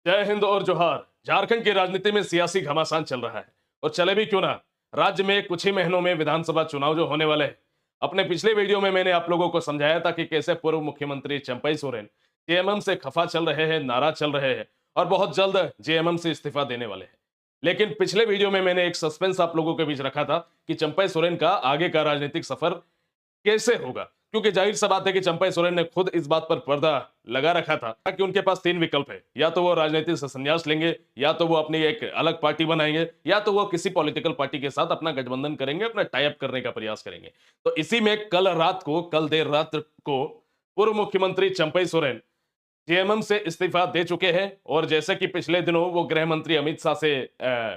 जय हिंद और जोहार। झारखंड की राजनीति में सियासी घमासान चल रहा है और चले भी क्यों ना। राज्य में कुछ ही महीनों में विधानसभा चुनाव जो होने वाले हैं। अपने पिछले वीडियो में मैंने आप लोगों को समझाया था कि कैसे पूर्व मुख्यमंत्री चंपई सोरेन जेएमएम से खफा चल रहे हैं, नाराज चल रहे हैं और बहुत जल्द जेएमएम से इस्तीफा देने वाले हैं। लेकिन पिछले वीडियो में मैंने एक सस्पेंस आप लोगों के बीच रखा था कि चंपई सोरेन का आगे का राजनीतिक सफर कैसे होगा, क्योंकि जाहिर सा बात है कि चंपई सोरेन ने खुद इस बात पर पर्दा लगा रखा था कि उनके पास तीन विकल्प है। या तो वो राजनीति से संन्यास लेंगे, या तो वो अपनी एक अलग पार्टी बनाएंगे, या तो वो किसी पॉलिटिकल पार्टी के साथ अपना गठबंधन करेंगे, अपना टाई अप करने का प्रयास करेंगे। तो इसी में कल देर रात को पूर्व मुख्यमंत्री चंपई सोरेन जेएमएम से इस्तीफा दे चुके हैं। और जैसे कि पिछले दिनों वो गृह मंत्री अमित शाह से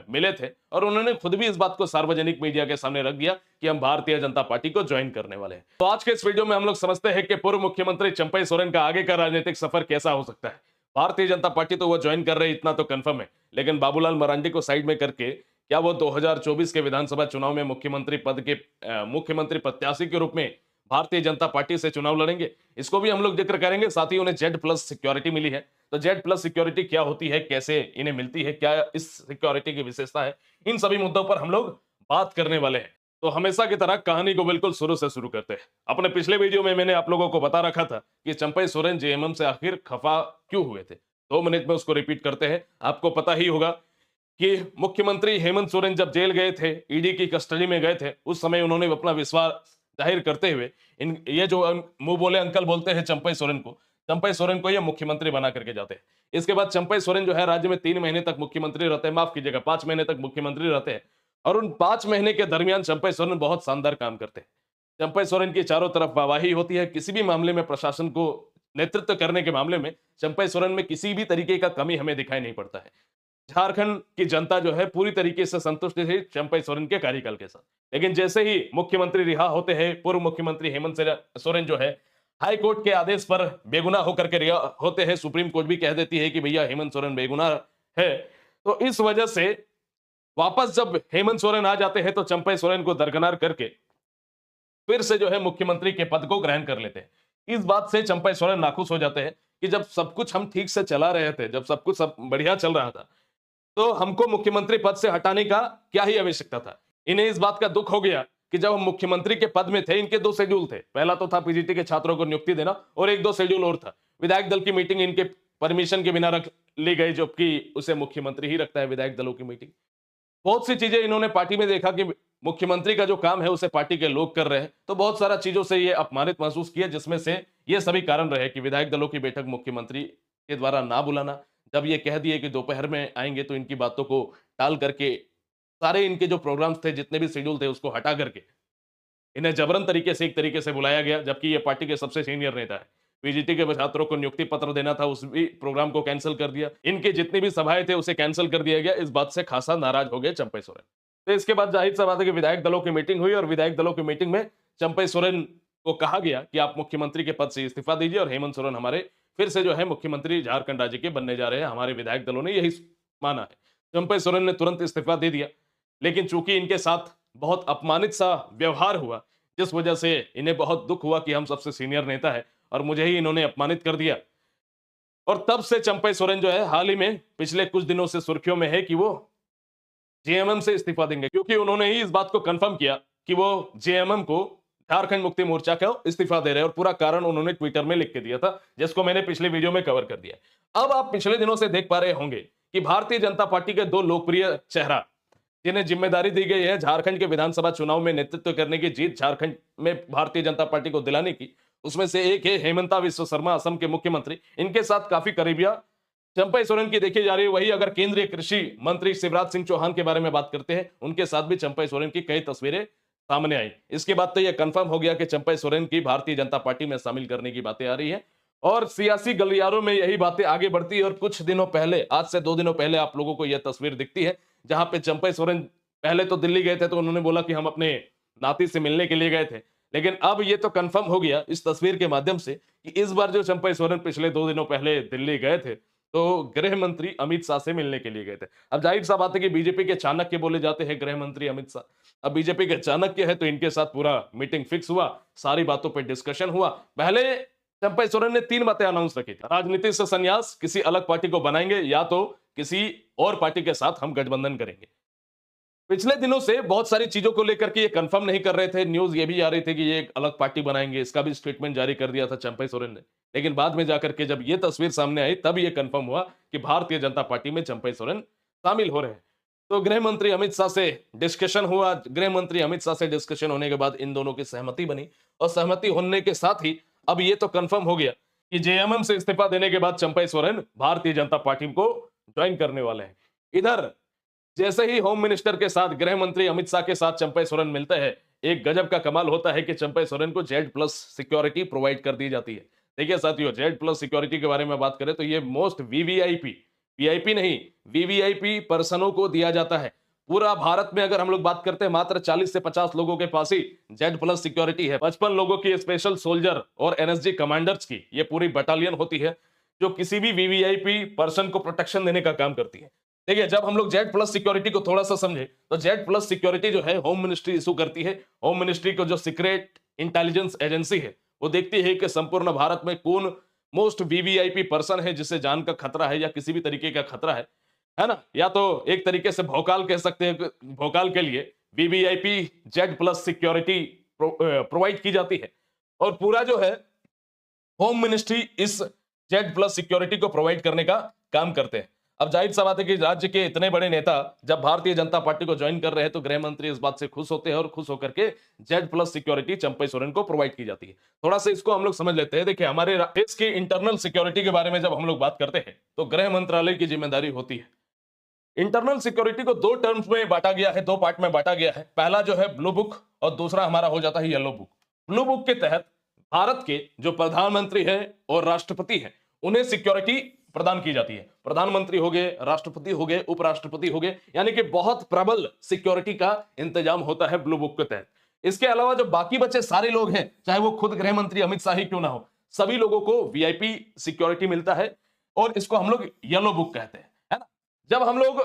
मिले थे और उन्होंने खुद भी इस बात को सार्वजनिक मीडिया के सामने रख दिया कि हम भारतीय जनता पार्टी को ज्वाइन करने वाले हैं। तो आज के इस वीडियो में हम लोग समझते हैं कि पूर्व मुख्यमंत्री चंपई सोरेन का आगे का राजनीतिक सफर कैसा हो सकता है। भारतीय जनता पार्टी तो वो ज्वाइन कर रहे, इतना तो कंफर्म है, लेकिन बाबूलाल मरांडी को साइड में करके क्या वो 2024 के विधानसभा चुनाव में मुख्यमंत्री पद के मुख्यमंत्री प्रत्याशी के रूप में भारतीय जनता पार्टी से चुनाव लड़ेंगे? इसको भी हम लोग जिक्र करेंगे। साथ ही उन्हें जेड प्लस सिक्योरिटी मिली है, तो जेड प्लस सिक्योरिटी क्या होती है, कैसे इन्हें मिलती है, क्या इस सिक्योरिटी की विशेषता है, इन सभी मुद्दों पर हम लोग बात करने वाले हैं। तो हमेशा की तरह कहानी को बिल्कुल शुरू से शुरू करते हैं। अपने पिछले वीडियो में मैंने आप लोगों को बता रखा था कि चंपई सोरेन जेएमएम से आखिर खफा क्यों हुए थे। 2 मिनट में उसको रिपीट करते हैं। आपको पता ही होगा कि मुख्यमंत्री हेमंत सोरेन जब जेल गए थे, ईडी की कस्टडी में गए थे, उस समय उन्होंने अपना विश्वास जाहिर करते हुए इन ये जो मुंह बोले अंकल बोलते हैं चंपई सोरेन को ये मुख्यमंत्री बना करके जाते हैं। इसके बाद चंपई सोरेन जो है राज्य में 3 महीने तक मुख्यमंत्री रहते हैं, माफ कीजिएगा 5 महीने तक मुख्यमंत्री रहते हैं। और उन 5 महीने के दरमियान चंपई सोरेन बहुत शानदार काम करते हैं। चंपई सोरेन की चारों तरफ वाहवाही होती है। किसी भी मामले में प्रशासन को नेतृत्व करने के मामले में चंपई सोरेन में किसी भी तरीके का कमी हमें दिखाई नहीं पड़ता है। झारखंड की जनता जो है पूरी तरीके से संतुष्ट थी चंपई सोरेन के कार्यकाल के साथ। लेकिन जैसे ही मुख्यमंत्री रिहा होते हैं, पूर्व मुख्यमंत्री हेमंत सोरेन जो है हाई कोर्ट के आदेश पर बेगुनाह होकर के रिहा होते हैं। सुप्रीम कोर्ट भी कह देती है कि भैया हेमंत सोरेन बेगुनाह है। तो इस वजह से वापस जब हेमंत सोरेन आ जाते हैं तो चंपई सोरेन को दरकिनार करके फिर से जो है मुख्यमंत्री के पद को ग्रहण कर लेते हैं। इस बात से चंपई सोरेन नाखुश हो जाते हैं कि जब सब कुछ हम ठीक से चला रहे थे, जब सब कुछ सब बढ़िया चल रहा था, तो हमको मुख्यमंत्री पद से हटाने का क्या ही आवश्यकता था। इन्हें इस बात का दुख हो गया कि जब हम मुख्यमंत्री के पद में थे, इनके 2 शेड्यूल थे। पहला तो था पीजीटी के छात्रों को नियुक्ति देना और एक 2 शेड्यूल और था। विधायक दल की मीटिंग इनके परमिशन के बिना रख ली गई, जबकि उसे मुख्यमंत्री ही रखता है विधायक दलों की मीटिंग। बहुत सी चीजें इन्होंने पार्टी में देखा कि मुख्यमंत्री का जो काम है उसे पार्टी के लोग कर रहे हैं, तो बहुत सारा चीजों से ये अपमानित महसूस किया, जिसमें से ये सभी कारण रहे कि विधायक दलों की बैठक मुख्यमंत्री के द्वारा ना बुलाना। जब ये कह दिए कि दोपहर में आएंगे तो इनकी बातों को टाल करके सारे इनके जो प्रोग्राम्स थे, जितने भी शेड्यूल थे, उसको हटा करके इन्हें जबरन तरीके से एक तरीके से बुलाया गया, जबकि ये पार्टी के सबसे सीनियर नेता है। पीजीटी के छात्रों को नियुक्ति पत्र देना था, उस भी प्रोग्राम को कैंसिल कर दिया। इनके जितनी भी सभाएं थे उसे कैंसिल कर दिया गया। इस बात से खासा नाराज हो गए चंपई सोरेन। तो इसके बाद जाहिर सा बात है कि विधायक दलों की मीटिंग हुई और विधायक दलों की मीटिंग में चंपई सोरेन को कहा गया कि आप मुख्यमंत्री के पद से इस्तीफा दीजिए और हेमंत सोरेन हमारे फिर से जो है मुख्यमंत्री झारखंड राज्य के बनने जा रहे हैं। हमारे विधायक दलों ने यही माना है। चंपई सोरेन ने तुरंत इस्तीफा दे दिया, लेकिन चूंकि इनके साथ बहुत अपमानित सा व्यवहार हुआ, जिस वजह से इन्हें बहुत दुख हुआ कि हम सबसे सीनियर नेता है और मुझे ही इन्होंने अपमानित कर दिया। और तब से चंपई सोरेन जो है हाल ही में पिछले कुछ दिनों से सुर्खियों में है कि वो जेएमएम से इस्तीफा देंगे, क्योंकि उन्होंने ही इस बात को कंफर्म किया कि वो जेएमएम को झारखंड मुक्ति मोर्चा को इस्तीफा दे रहे हैं। और पूरा कारण उन्होंने ट्विटर में लिख के दिया था, जिसको मैंने पिछले वीडियो में कवर कर दिया। अब आप पिछले दिनों से देख पा रहे होंगे कि भारतीय जनता पार्टी के 2 लोकप्रिय चेहरा, जिन्हें जिम्मेदारी दी गई है झारखंड के विधानसभा चुनाव में नेतृत्व करने की, जीत झारखंड में भारतीय जनता पार्टी को दिलाने की, उसमें से एक है हेमंता विश्व शर्मा, असम के मुख्यमंत्री। इनके साथ काफी करीबिया चंपई सोरेन की देखी जा रही है। वही अगर केंद्रीय कृषि मंत्री शिवराज सिंह चौहान के बारे में बात करते हैं, उनके साथ भी चंपई सोरेन की कई तस्वीरें सामने आई। इसके बाद तो यह कंफर्म हो गया कि चंपई सोरेन की भारतीय जनता पार्टी में शामिल करने की बातें आ रही है और सियासी गलियारों में यही बातें आगे बढ़ती है। और कुछ दिनों पहले, आज से 2 दिनों पहले, आप लोगों को यह तस्वीर दिखती है जहां पे चंपई सोरेन पहले तो दिल्ली गए थे, तो उन्होंने बोला कि हम अपने नाती से मिलने के लिए गए थे। लेकिन अब ये तो कंफर्म हो गया इस तस्वीर के माध्यम से कि इस बार जो चंपई सोरेन पिछले 2 दिनों पहले दिल्ली गए थे, तो गृह मंत्री अमित शाह से मिलने के लिए गए थे। अब जाहिर सा बात है कि बीजेपी के चाणक्य बोले जाते हैं गृह मंत्री अमित शाह। अब बीजेपी के चाणक्य है, तो इनके साथ पूरा मीटिंग फिक्स हुआ, सारी बातों पर डिस्कशन हुआ। पहले चंपई सोरेन ने 3 बातें अनाउंस रखी थी। राजनीति से संन्यास, किसी अलग पार्टी को बनाएंगे या तो किसी और पार्टी के साथ हम गठबंधन करेंगे। पिछले दिनों से बहुत सारी चीजों को लेकर के ये कंफर्म नहीं कर रहे थे। न्यूज ये भी आ रही थी कि ये एक अलग पार्टी बनाएंगे, इसका भी स्टेटमेंट जारी कर दिया था चंपई सोरेन ने। लेकिन बाद में जाकर के जब ये तस्वीर सामने आई तब ये कंफर्म हुआ कि भारतीय जनता पार्टी में चंपई सोरेन शामिल हो रहे हैं। तो गृह मंत्री अमित शाह से डिस्कशन हुआ। गृह मंत्री अमित शाह से डिस्कशन होने के बाद इन दोनों की सहमति बनी और सहमति होने के साथ ही अब ये तो कंफर्म हो गया कि जेएमएम से इस्तीफा देने के बाद चंपई सोरेन भारतीय जनता पार्टी को ज्वाइन करने वाले हैं। इधर जैसे ही होम मिनिस्टर के साथ गृह मंत्री अमित शाह के साथ चंपई सोरेन मिलते हैं, एक गजब का कमाल होता है कि चंपई सोरेन को जेड प्लस सिक्योरिटी प्रोवाइड कर दी जाती है। देखिए साथियों, जेड प्लस सिक्योरिटी के बारे में बात करें तो ये मोस्ट वीवीआईपी, वीआईपी नहीं, वीवीआईपी पर्सनों को दिया जाता है। पूरा भारत में अगर हम लोग बात करते हैं मात्र 40 से 50 लोगों के पास ही जेड प्लस सिक्योरिटी है। 55 लोगों की स्पेशल सोल्जर और एनएसजी कमांडर्स की ये पूरी बटालियन होती है जो किसी भी वीवीआईपी पर्सन को प्रोटेक्शन देने का काम करती है। देखिए, जब हम लोग जेड प्लस सिक्योरिटी को थोड़ा सा समझे तो जेड प्लस सिक्योरिटी जो है होम मिनिस्ट्री इशू करती है। होम मिनिस्ट्री को जो सीक्रेट इंटेलिजेंस एजेंसी है वो देखती है कि संपूर्ण भारत में कौन मोस्ट वीवीआईपी पर्सन है जिसे जान का खतरा है या किसी भी तरीके का खतरा है ना। या तो एक तरीके से भौकाल कह सकते हैं, भौकाल के लिए VVIP Z plus security provide की जाती है और पूरा जो है होम मिनिस्ट्री इस जेड प्लस सिक्योरिटी को प्रोवाइड करने का काम करते हैं। अब जाहिर सा बात है कि राज्य के इतने बड़े नेता जब भारतीय जनता पार्टी को ज्वाइन कर रहे हैं तो गृह मंत्री इस बात से खुश होते हैं और खुश होकर के Z plus security Champai Soren को प्रोवाइड की जाती है। थोड़ा सा इसको हम लोग समझ लेते हैं। देखिए, हमारे देश की इंटरनल सिक्योरिटी के बारे में जब हम लोग बात करते हैं तो गृह मंत्रालय की जिम्मेदारी होती है। इंटरनल सिक्योरिटी को 2 टर्म्स में बांटा गया है, 2 पार्ट में बांटा गया है। पहला जो है ब्लू बुक और दूसरा हमारा हो जाता है येलो बुक। ब्लू बुक के तहत भारत के जो प्रधानमंत्री है और राष्ट्रपति है उन्हें सिक्योरिटी प्रदान की जाती है। प्रधानमंत्री हो गए, राष्ट्रपति हो गए, उपराष्ट्रपति हो गए, यानी कि बहुत प्रबल सिक्योरिटी का इंतजाम होता है ब्लू बुक के तहत। इसके अलावा जो बाकी बचे सारे लोग हैं, चाहे वो खुद गृह मंत्री अमित शाह ही क्यों ना हो, सभी लोगों को वीआईपी सिक्योरिटी मिलता है और इसको हम लोग येलो बुक कहते हैं, है ना। जब हम लोग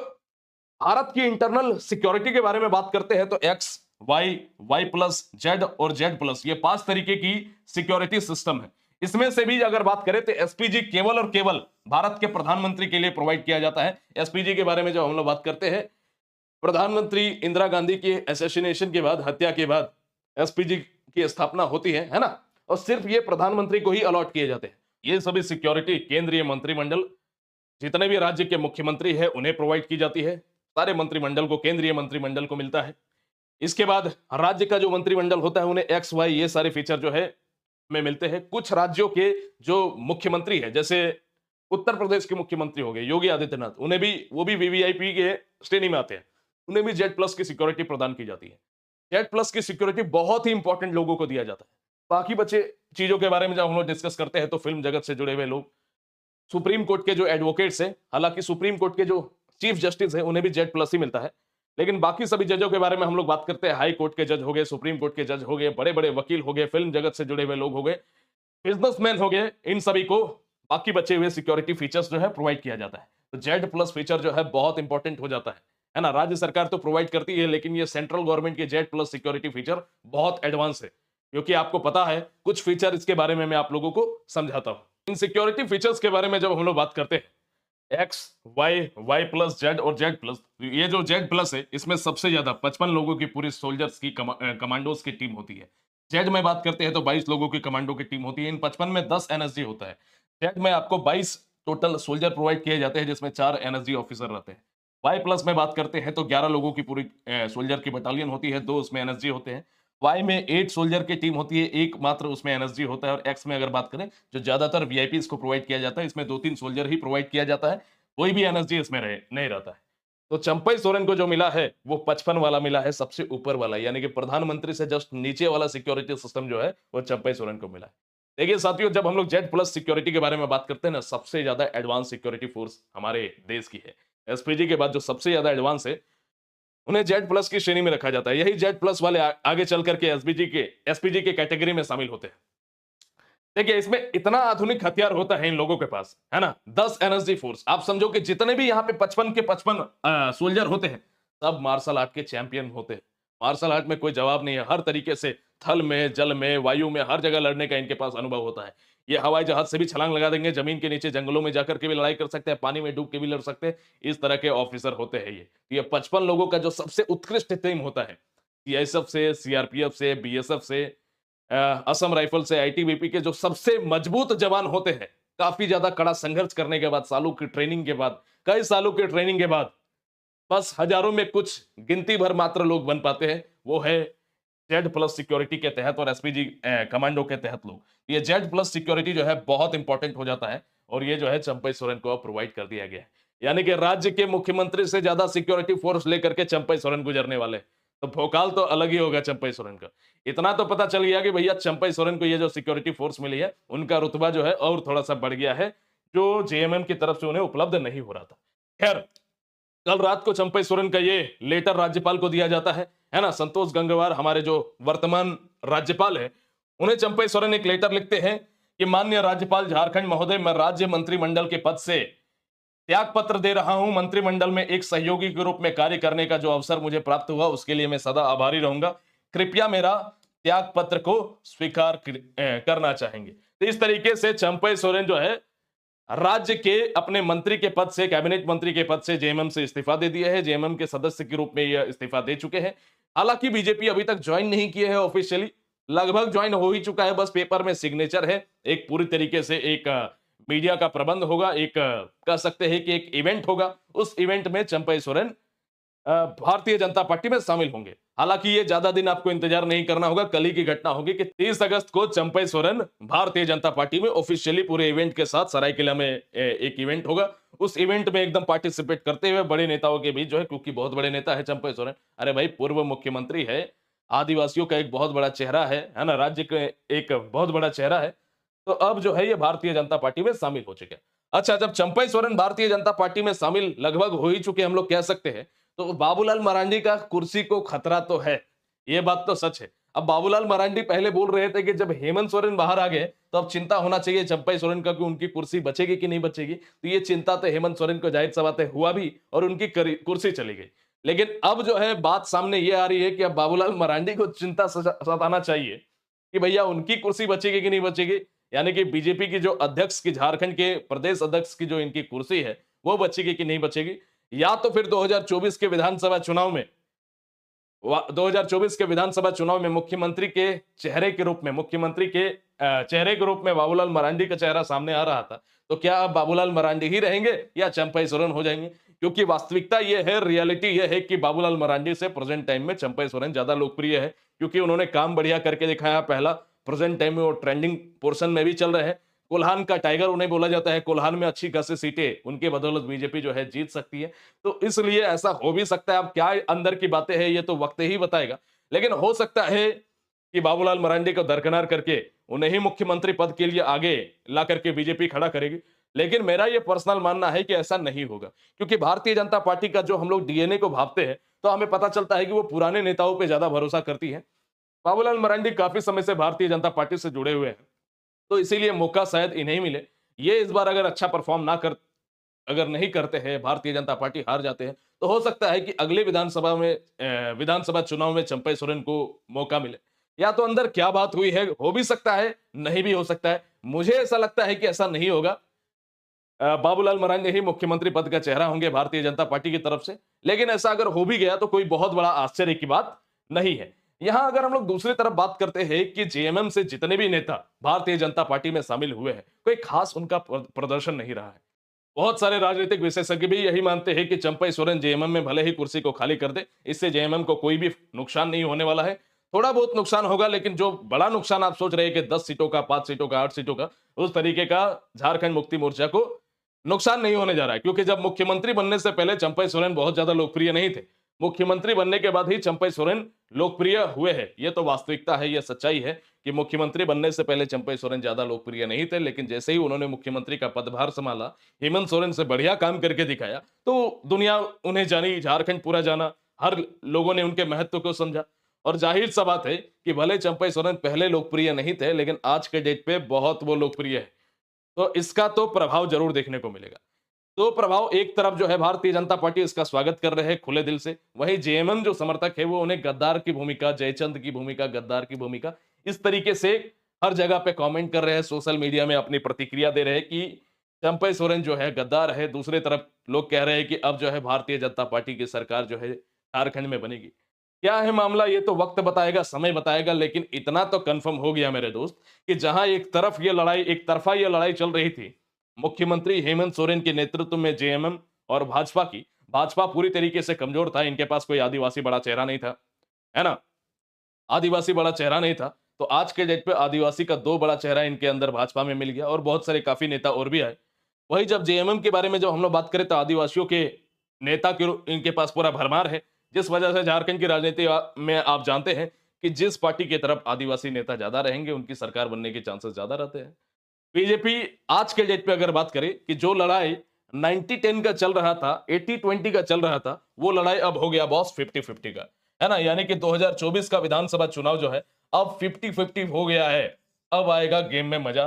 भारत की इंटरनल सिक्योरिटी के बारे में बात करते हैं तो X, Y, Y plus, Z और जेड प्लस, ये 5 तरीके की सिक्योरिटी सिस्टम है। इसमें से भी अगर बात करें तो एसपीजी केवल और केवल भारत के प्रधानमंत्री के लिए प्रोवाइड किया जाता है। एसपीजी के बारे में जब हम लोग बात करते हैं, प्रधानमंत्री इंदिरा गांधी के असैसिनेशन के बाद, हत्या के बाद एसपीजी की स्थापना होती है ना, और सिर्फ ये प्रधानमंत्री को ही अलॉट किए जाते हैं। ये सभी सिक्योरिटी केंद्रीय मंत्रिमंडल, जितने भी राज्य के मुख्यमंत्री है उन्हें प्रोवाइड की जाती है। सारे मंत्रिमंडल को, केंद्रीय मंत्रिमंडल को मिलता है। इसके बाद राज्य का जो मंत्रिमंडल होता है उन्हें एक्स, वाई, ये सारे फीचर जो है में मिलते हैं। कुछ राज्यों के जो मुख्यमंत्री है, जैसे उत्तर प्रदेश के मुख्यमंत्री हो गए योगी आदित्यनाथ, उन्हें भी, वो भी वीवीआईपी के श्रेणी में आते हैं, उन्हें भी जेड प्लस की सिक्योरिटी प्रदान की जाती है। जेड प्लस की सिक्योरिटी बहुत ही इंपॉर्टेंट लोगों को दिया जाता है। बाकी बचे चीजों के बारे में जब हम लोग डिस्कस करते हैं तो फिल्म जगत से जुड़े हुए लोग, सुप्रीम कोर्ट के जो एडवोकेट्स हैं, हालांकि सुप्रीम कोर्ट के जो चीफ जस्टिस हैं उन्हें भी जेड प्लस ही मिलता है, लेकिन बाकी सभी जजों के बारे में हम लोग बात करते हैं, हाई कोर्ट के जज हो गए, सुप्रीम कोर्ट के जज हो गए, बड़े बड़े वकील हो गए, फिल्म जगत से जुड़े हुए लोग हो गए, बिजनेसमैन हो गए, इन सभी को बाकी बचे हुए सिक्योरिटी फीचर्स जो है प्रोवाइड किया जाता है। तो जेड प्लस फीचर जो है बहुत इंपॉर्टेंट हो जाता है ना। राज्य सरकार तो प्रोवाइड करती है, लेकिन ये सेंट्रल गवर्नमेंट के जेड प्लस सिक्योरिटी फीचर बहुत एडवांस है, क्योंकि आपको पता है कुछ फीचर इसके बारे में मैं आप लोगों को समझाता हूं। इन सिक्योरिटी फीचर्स के बारे में जब हम लोग बात करते हैं, X, Y, Y plus, Z और जेड प्लस, ये जो जेड प्लस है इसमें सबसे ज्यादा 55 लोगों की पूरी सोल्जर्स की कमांडोज की टीम होती है। जेड में बात करते हैं तो 22 लोगों की कमांडो की टीम होती है। इन 55 में 10 एनएसजी होता है। जेड में आपको 22 टोटल सोल्जर प्रोवाइड किए जाते हैं, जिसमें 4 एनएसजी ऑफिसर रहते हैं। वाई प्लस में बात करते हैं तो 11 लोगों की पूरी सोल्जर की बटालियन होती है, 2 उसमें एनएसजी होते हैं। वाई में 8 सोल्जर की टीम होती है, 1 मात्र उसमें एनएसजी होता है। और एक्स में अगर बात करें, जो ज्यादातर वीआईपीज को प्रोवाइड किया जाता है, इसमें 2-3 सोल्जर ही प्रोवाइड किया जाता है, कोई भी एनएसजी इसमें नहीं रहता है। तो चंपई सोरेन को जो मिला है वो 55 वाला मिला है, सबसे ऊपर वाला, यानी कि प्रधानमंत्री से जस्ट नीचे वाला सिक्योरिटी सिस्टम जो है वो चंपई सोरेन को मिला है। देखिए साथियों, जब हम लोग जेड प्लस सिक्योरिटी के बारे में बात करते हैं ना, सबसे ज्यादा एडवांस सिक्योरिटी फोर्स हमारे देश की है। एसपीजी के बाद जो सबसे ज्यादा एडवांस है उन्हें जेड प्लस की श्रेणी में रखा जाता है। यही जेड प्लस वाले आगे चल करके एसपीजी के कैटेगरी में शामिल होते हैं। देखिए, इसमें इतना आधुनिक हथियार होता है इन लोगों के पास, है ना। 10 एनएसजी फोर्स, आप समझो कि जितने भी यहाँ पे 55 के 55 सोल्जर होते हैं सब मार्शल आर्ट के चैंपियन होते हैं। मार्शल आर्ट में कोई जवाब नहीं है, हर तरीके से थल में, जल में, वायु में, हर जगह लड़ने का इनके पास अनुभव होता है। ये हवाई जहाज से भी छलांग लगा देंगे, जमीन के नीचे जंगलों में जाकर के भी लड़ाई कर सकते हैं, पानी में डूब के भी लड़ सकते हैं। इस तरह के ऑफिसर होते हैं ये 55 लोगों का जो सबसे उत्कृष्ट टीम होता है, सीआईएसएफ से, सीआरपीएफ से, बीएसएफ से, असम राइफल से, आईटीबीपी के जो सबसे मजबूत जवान होते हैं, काफी ज्यादा कड़ा संघर्ष करने के बाद, सालों की ट्रेनिंग के बाद, कई सालों की ट्रेनिंग के बाद बस हजारों में कुछ गिनती भर मात्र लोग बन पाते हैं। वो है जेड प्लस सिक्योरिटी के तहत और एसपीजी कमांडो के तहत लोग। ये जेड प्लस सिक्योरिटी जो है बहुत इंपॉर्टेंट हो जाता है और ये जो है चंपई सोरेन को प्रोवाइड कर दिया गया है। यानी कि राज्य के मुख्यमंत्री से ज्यादा सिक्योरिटी फोर्स लेकर के चंपई सोरेन गुजरने वाले, तो भोकाल तो अलग ही होगा चंपई सोरेन का। इतना तो पता चल गया कि भैया चंपई सोरेन को ये जो सिक्योरिटी फोर्स मिली है, उनका रुतबा जो है और थोड़ा सा बढ़ गया है, जो जेएमएम की तरफ से उन्हें उपलब्ध नहीं हो रहा था। खैर, कल रात को चंपई सोरेन का ये लेटर राज्यपाल को दिया जाता है ना। संतोष गंगवार हमारे जो वर्तमान राज्यपाल है, उन्हें चंपई सोरेन एक लेटर लिखते हैं कि माननीय राज्यपाल झारखंड महोदय, मैं राज्य मंत्रिमंडल के पद से त्याग पत्र दे रहा हूं। मंत्रिमंडल में एक सहयोगी के रूप में कार्य करने का जो अवसर मुझे प्राप्त हुआ, उसके लिए मैं सदा आभारी रहूंगा। कृपया मेरा त्याग पत्र को स्वीकार करना चाहेंगे। तो इस तरीके से चंपई सोरेन जो है राज्य के अपने मंत्री के पद से, कैबिनेट मंत्री के पद से जेएमएम से इस्तीफा दे दिया है। जेएमएम के सदस्य के रूप में यह इस्तीफा दे चुके हैं। हालांकि बीजेपी अभी तक ज्वाइन नहीं किए है ऑफिशियली, लगभग ज्वाइन हो ही चुका है, बस पेपर में सिग्नेचर है। एक पूरी तरीके से एक मीडिया का प्रबंध होगा, एक कह सकते हैं कि एक इवेंट होगा। उस इवेंट में चंपई सोरेन भारतीय जनता पार्टी में शामिल होंगे। हालांकि ये ज्यादा दिन आपको इंतजार नहीं करना होगा, कल ही की घटना होगी कि 30 अगस्त को चंपई सोरेन भारतीय जनता पार्टी में ऑफिशियली पूरे इवेंट के साथ सरायकेला में एक इवेंट होगा। उस इवेंट में एकदम पार्टिसिपेट करते हुए बड़े नेताओं के बीच जो है, क्योंकि बहुत बड़े नेता है चंपई सोरेन, अरे भाई पूर्व मुख्यमंत्री है, आदिवासियों का एक बहुत बड़ा चेहरा है ना, राज्य का एक बहुत बड़ा चेहरा है। तो अब जो है ये भारतीय जनता पार्टी में शामिल हो चुके हैं। अच्छा, जब चंपई सोरेन भारतीय जनता पार्टी में शामिल लगभग हो ही चुके हम लोग कह सकते हैं, तो बाबूलाल मरांडी का कुर्सी को खतरा तो है, ये बात तो सच है। अब बाबूलाल मरांडी पहले बोल रहे थे कि जब हेमंत सोरेन बाहर आ गए तो अब चिंता होना चाहिए चंपई सोरेन का कि उनकी कुर्सी बचेगी कि नहीं बचेगी। तो ये चिंता तो हेमंत सोरेन को जाहिर सी बात है हुआ भी और उनकी कुर्सी चली गई। लेकिन अब जो है बात सामने ये आ रही है कि अब बाबूलाल मरांडी को चिंता सताना चाहिए कि भैया उनकी कुर्सी बचेगी कि नहीं बचेगी। यानी कि बीजेपी की जो अध्यक्ष की, झारखंड के प्रदेश अध्यक्ष की जो इनकी कुर्सी है, वो बचेगी कि नहीं बचेगी, या तो फिर 2024 के विधानसभा चुनाव में 2024 के विधानसभा चुनाव में मुख्यमंत्री के चेहरे के रूप में, मुख्यमंत्री के चेहरे के रूप में बाबूलाल मरांडी का चेहरा सामने आ रहा था, तो क्या अब बाबूलाल मरांडी ही रहेंगे या चंपई सोरेन हो जाएंगे? क्योंकि वास्तविकता यह है, रियलिटी यह है कि बाबूलाल मरांडी से प्रेजेंट टाइम में चंपई सोरेन ज्यादा लोकप्रिय है, क्योंकि उन्होंने काम बढ़िया करके दिखाया। पहला, प्रेजेंट टाइम में वो ट्रेंडिंग पोर्शन में भी चल रहे हैं। कोल्हान का टाइगर उन्हें बोला जाता है। कोल्हान में अच्छी खासी सीटें उनके बदौलत बीजेपी जो है जीत सकती है। तो इसलिए ऐसा हो भी सकता है। अब क्या अंदर की बातें हैं ये तो वक्त ही बताएगा, लेकिन हो सकता है कि बाबूलाल मरांडी को दरकिनार करके उन्हें ही मुख्यमंत्री पद के लिए आगे ला करके बीजेपी खड़ा करेगी। लेकिन मेरा ये पर्सनल मानना है कि ऐसा नहीं होगा, क्योंकि भारतीय जनता पार्टी का जो हम लोग डीएनए को भापते हैं तो हमें पता चलता है कि वो पुराने नेताओं पर ज्यादा भरोसा करती है। बाबूलाल मरांडी काफी समय से भारतीय जनता पार्टी से जुड़े हुए हैं, तो इसीलिए मौका शायद इन्हें मिले। ये इस बार अगर अच्छा परफॉर्म अगर नहीं करते हैं, भारतीय जनता पार्टी हार जाते हैं, तो हो सकता है कि अगले विधानसभा चुनाव में चंपई सोरेन को मौका मिले। या तो अंदर क्या बात हुई है, हो भी सकता है, नहीं भी हो सकता है। मुझे ऐसा लगता है कि ऐसा नहीं होगा। बाबूलाल मरांडी ही मुख्यमंत्री पद का चेहरा होंगे भारतीय जनता पार्टी की तरफ से। लेकिन ऐसा अगर हो भी गया तो कोई बहुत बड़ा आश्चर्य की बात नहीं है। यहां अगर हम लोग दूसरी तरफ बात करते हैं कि जेएमएम से जितने भी नेता भारतीय जनता पार्टी में शामिल हुए हैं, कोई खास उनका प्रदर्शन नहीं रहा है। बहुत सारे राजनीतिक विशेषज्ञ भी यही मानते हैं कि चंपई सोरेन जेएमएम में भले ही कुर्सी को खाली कर दे, इससे जेएमएम को कोई भी नुकसान नहीं होने वाला है। थोड़ा बहुत नुकसान होगा, लेकिन जो बड़ा नुकसान आप सोच रहे हैं कि 10 सीटों का, 5 सीटों का, 8 सीटों का, उस तरीके का झारखंड मुक्ति मोर्चा को नुकसान नहीं होने जा रहा है। क्योंकि जब मुख्यमंत्री बनने से पहले चंपई सोरेन बहुत ज्यादा लोकप्रिय नहीं थे, मुख्यमंत्री बनने के बाद ही चंपई सोरेन लोकप्रिय हुए हैं। यह तो वास्तविकता है, यह सच्चाई है कि मुख्यमंत्री बनने से पहले चंपई सोरेन ज्यादा लोकप्रिय नहीं थे, लेकिन जैसे ही उन्होंने मुख्यमंत्री का पदभार संभाला, हेमंत सोरेन से बढ़िया काम करके दिखाया, तो दुनिया उन्हें जानी, झारखंड पूरा जाना, हर लोगों ने उनके महत्व को समझा। और जाहिर सा बात है कि भले चंपई सोरेन पहले लोकप्रिय नहीं थे, लेकिन आज के डेट पे बहुत वो लोकप्रिय है। तो इसका तो प्रभाव जरूर देखने को मिलेगा। तो प्रभाव एक तरफ जो है भारतीय जनता पार्टी इसका स्वागत कर रहे हैं खुले दिल से, वहीं जेएमएम जो समर्थक है वो उन्हें गद्दार की भूमिका, जयचंद की भूमिका, गद्दार की भूमिका, इस तरीके से हर जगह पे कमेंट कर रहे हैं, सोशल मीडिया में अपनी प्रतिक्रिया दे रहे हैं कि चंपई सोरेन जो है गद्दार है। दूसरी तरफ लोग कह रहे हैं कि अब जो है भारतीय जनता पार्टी की सरकार जो है झारखंड में बनेगी। क्या है मामला, ये तो वक्त बताएगा, समय बताएगा, लेकिन इतना तो कंफर्म हो गया मेरे दोस्त कि जहां एक तरफा ये लड़ाई चल रही थी मुख्यमंत्री हेमंत सोरेन के नेतृत्व में जेएमएम और भाजपा की, भाजपा पूरी तरीके से कमजोर था। इनके पास कोई आदिवासी बड़ा चेहरा नहीं था, है ना? आदिवासी बड़ा चेहरा नहीं था, तो आज के डेट पे आदिवासी का दो बड़ा चेहरा इनके अंदर भाजपा में मिल गया और बहुत सारे काफी नेता और भी आए। वही जब जेएमएम के बारे में जब हम लोग बात करें तो आदिवासियों के नेता के इनके पास पूरा भरमार है, जिस वजह से झारखंड की राजनीति में आप जानते हैं कि जिस पार्टी की तरफ आदिवासी नेता ज्यादा रहेंगे उनकी सरकार बनने के चांसेस ज्यादा रहते हैं। बीजेपी आज के डेट पे अगर बात करें कि जो लड़ाई 90-10 का चल रहा था, 80-20 का चल रहा था, वो लड़ाई अब हो गया बॉस 50-50 का, है ना? यानी कि 2024 का विधानसभा चुनाव जो है अब 50-50 हो गया है। अब आएगा गेम में मजा,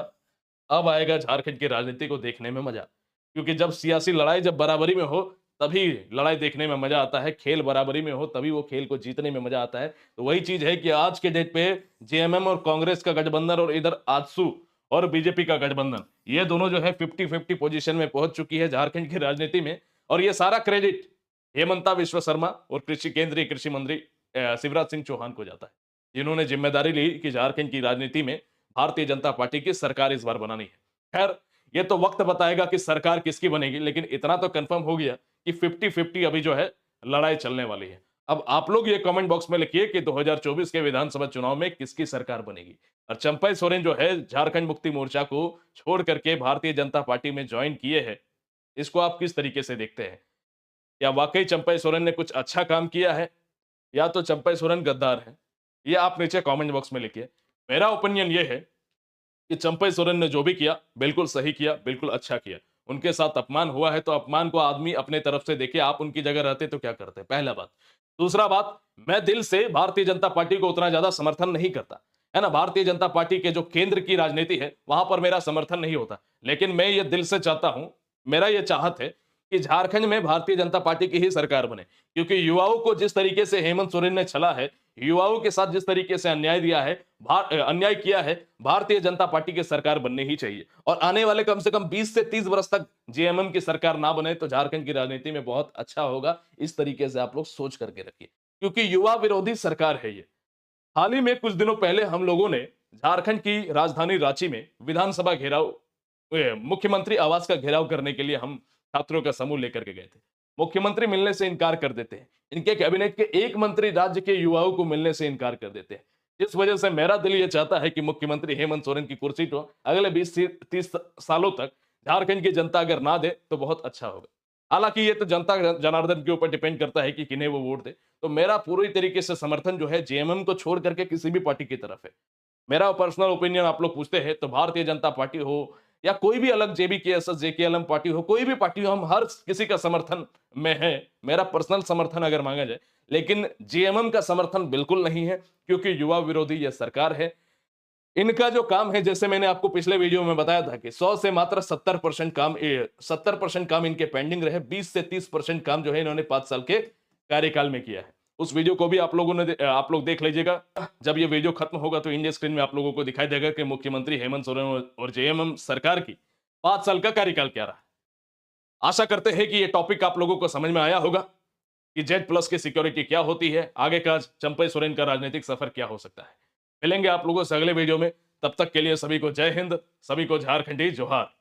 अब आएगा झारखंड की राजनीति को देखने में मजा, क्योंकि जब सियासी लड़ाई जब बराबरी में हो तभी लड़ाई देखने में मजा आता है, खेल बराबरी में हो तभी वो खेल को जीतने में मजा आता है। तो वही चीज है कि आज के डेट पे जेएमएम और कांग्रेस का गठबंधन और इधर आजसू और बीजेपी का गठबंधन, ये दोनों जो है 50-50 पोजीशन में पहुंच चुकी है झारखंड की राजनीति में। और ये सारा क्रेडिट हेमंता विश्व शर्मा और केंद्रीय कृषि मंत्री शिवराज सिंह चौहान को जाता है, जिन्होंने जिम्मेदारी ली कि झारखंड की राजनीति में भारतीय जनता पार्टी की सरकार इस बार बनानी है। खैर, ये तो वक्त बताएगा कि सरकार किसकी बनेगी, लेकिन इतना तो कंफर्म हो गया कि 50-50 अभी जो है लड़ाई चलने वाली है। अब आप लोग ये कमेंट बॉक्स में लिखिए कि 2024 के विधानसभा चुनाव में किसकी सरकार बनेगी। और चंपई सोरेन जो है झारखंड मुक्ति मोर्चा को छोड़ करके भारतीय जनता पार्टी में ज्वाइन किए हैं, इसको आप किस तरीके से देखते हैं? या वाकई चंपई सोरेन ने कुछ अच्छा काम किया है, या तो चंपई सोरेन गद्दार है? ये आप नीचे कमेंट बॉक्स में लिखिए। मेरा ओपिनियन ये है कि चंपई सोरेन ने जो भी किया बिल्कुल सही किया, बिल्कुल अच्छा किया। उनके साथ अपमान हुआ है तो अपमान को आदमी अपने तरफ से देखिए, आप उनकी जगह रहते तो क्या करते, पहला बात। दूसरा बात, मैं दिल से भारतीय जनता पार्टी को उतना ज्यादा समर्थन नहीं करता, है ना? भारतीय जनता पार्टी के जो केंद्र की राजनीति है वहां पर मेरा समर्थन नहीं होता, लेकिन मैं ये दिल से चाहता हूं, मेरा ये चाहत है कि झारखंड में भारतीय जनता पार्टी की ही सरकार बने, क्योंकि युवाओं को जिस तरीके से हेमंत सोरेन ने छला है, युवाओं के साथ जिस तरीके से अन्याय दिया है, अन्याय किया है, भारतीय जनता पार्टी की सरकार बननी ही चाहिए। और आने वाले कम से कम 20 से 30 वर्ष तक जेएमएम की सरकार ना बने तो झारखंड की राजनीति में बहुत अच्छा होगा। इस तरीके से आप लोग सोच करके रखिए, क्योंकि युवा विरोधी सरकार है ये। हाल ही में कुछ दिनों पहले हम लोगों ने झारखंड की राजधानी रांची में विधानसभा घेराव, मुख्यमंत्री आवास का घेराव करने के लिए हम छात्रों का समूह लेकर के गए थे। मुख्यमंत्री मिलने से इनकार कर देते हैं, इनके कैबिनेट के एक मंत्री राज्य के युवाओं को मिलने से इनकार कर देते हैं, जिस वजह से मेरा दिल ये चाहता है कि मुख्यमंत्री हेमंत सोरेन की कुर्सी तो अगले 20 से 30 सालों तक झारखंड की जनता अगर ना दे तो बहुत अच्छा होगा। हालांकि ये तो जनता जनार्दन के ऊपर डिपेंड करता है कि किन्हें वो वोट दे। तो मेरा पूरी तरीके से समर्थन जो है जेएमएम को छोड़ करके किसी भी पार्टी की तरफ है। मेरा पर्सनल ओपिनियन आप लोग पूछते हैं तो भारतीय जनता पार्टी हो या कोई भी अलग जेबीकेएसएस जेकेएलएम पार्टी हो, कोई भी पार्टी हो, हम हर किसी का समर्थन में है। मेरा पर्सनल समर्थन अगर मांगा जाए, लेकिन जेएमएम का समर्थन बिल्कुल नहीं है, क्योंकि युवा विरोधी यह सरकार है। इनका जो काम है, जैसे मैंने आपको पिछले वीडियो में बताया था कि 100 से मात्र 70% काम इनके पेंडिंग रहे, 20 से 30% काम जो है इन्होंने 5 साल के कार्यकाल में किया है। उस वीडियो को भी आप लोग देख लीजिएगा। जब ये वीडियो खत्म होगा तो इंडिया स्क्रीन में आप लोगों को दिखाई देगा कि मुख्यमंत्री हेमंत सोरेन और जेएमएम सरकार की 5 साल का कार्यकाल क्या रहा। आशा करते हैं कि ये टॉपिक आप लोगों को समझ में आया होगा कि Z+ की सिक्योरिटी क्या होती है, आगे का चंपई सोरेन का राजनीतिक सफर क्या हो सकता है। मिलेंगे आप लोगों से अगले वीडियो में, तब तक के लिए सभी को जय हिंद, सभी को झारखंडी जोहार।